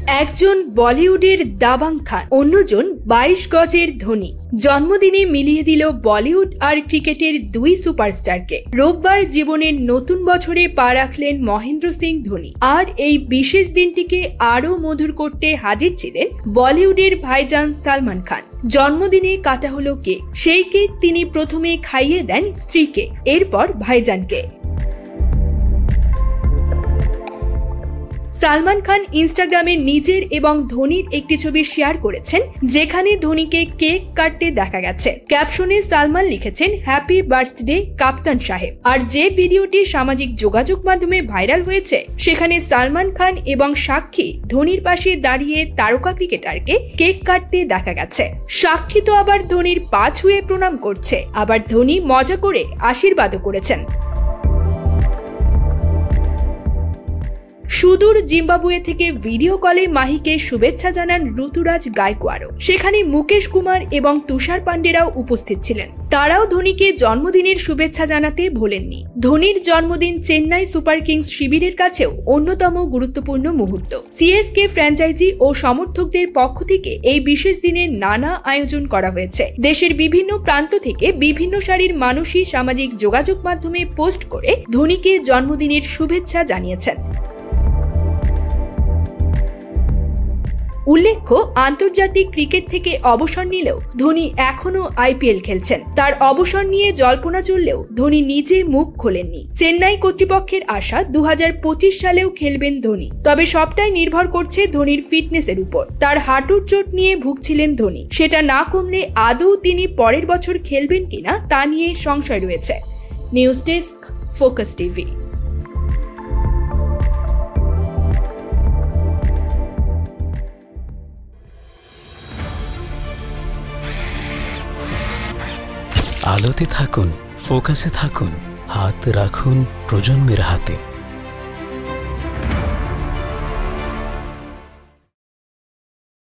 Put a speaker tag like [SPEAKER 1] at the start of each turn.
[SPEAKER 1] একজন বলিউডের দাবাং খান, অন্যজন 22 গজের ধোনি। জন্মদিনে মিলিয়ে দিল বলিউড আর ক্রিকেটের দুই সুপারস্টারকে। রোববার জীবনের নতুন বছরে পা রাখলেন মহেন্দ্র সিং ধোনি। আর এই বিশেষ দিনটিকে আরও মধুর করতে হাজির ছিলেন বলিউডের ভাইজান সালমান খান। জন্মদিনে কাটা হলো কেক। সেই কেক তিনি প্রথমে খাইয়ে দেন স্ত্রীকে, এরপর ভাইজানকে। সালমান খান ইনস্টাগ্রামে নিজের এবং ধোনির একটি ছবি শেয়ার করেছেন, যেখানে ধোনিকে কেক কাটতে দেখা গেছে। ক্যাপশনে সালমান লিখেছেন, হ্যাপি বার্থডে কাপ্তান সাহেব। আর যে ভিডিওটি সামাজিক যোগাযোগ মাধ্যমে ভাইরাল হয়েছে, সেখানে সালমান খান এবং সাক্ষী ধোনির পাশে দাঁড়িয়ে তারকা ক্রিকেটারকে কেক কাটতে দেখা গেছে। সাক্ষী তো আবার ধোনির পা ছুঁয়ে প্রণাম করছে, আবার ধোনি মজা করে আশীর্বাদও করেছেন। সুদূর জিম্বাবুয়ে থেকে ভিডিও কলে মাহিকে শুভেচ্ছা জানান ঋতুরাজ গায়কোয়াড়ও। সেখানে মুকেশ কুমার এবং তুষার পান্ডেরাও উপস্থিত ছিলেন। তারাও ধোনিকে জন্মদিনের শুভেচ্ছা জানাতে ভোলেননি। ধোনির জন্মদিন চেন্নাই সুপার কিংস শিবিরের কাছেও অন্যতম গুরুত্বপূর্ণ মুহূর্ত। সিএসকে ফ্র্যাঞ্চাইজি ও সমর্থকদের পক্ষ থেকে এই বিশেষ দিনের নানা আয়োজন করা হয়েছে। দেশের বিভিন্ন প্রান্ত থেকে বিভিন্ন সারির মানুষই সামাজিক যোগাযোগ মাধ্যমে পোস্ট করে ধোনিকে জন্মদিনের শুভেচ্ছা জানিয়েছেন। উল্লেখ্য, আন্তর্জাতিক ক্রিকেট থেকে অবসর নিলেও ধোনি এখনো আইপিএল খেলছেন। তার অবসর নিয়ে জল্পনা চললেও ধোনি নিজে মুখ খোলেননি। চেন্নাই কর্তৃপক্ষের আশা 2025 সালেও খেলবেন ধোনি। তবে সবটাই নির্ভর করছে ধোনির ফিটনেসের উপর। তার হাঁটুর চোট নিয়ে ভুগছিলেন ধোনি। সেটা না কমলে আদৌ তিনি পরের বছর খেলবেন কিনা তা নিয়ে সংশয় রয়েছে। News desk, focus TV.
[SPEAKER 2] আলোতে থাকুন, ফোকাসে থাকুন, হাত রাখুন প্রজন্মের হাতে।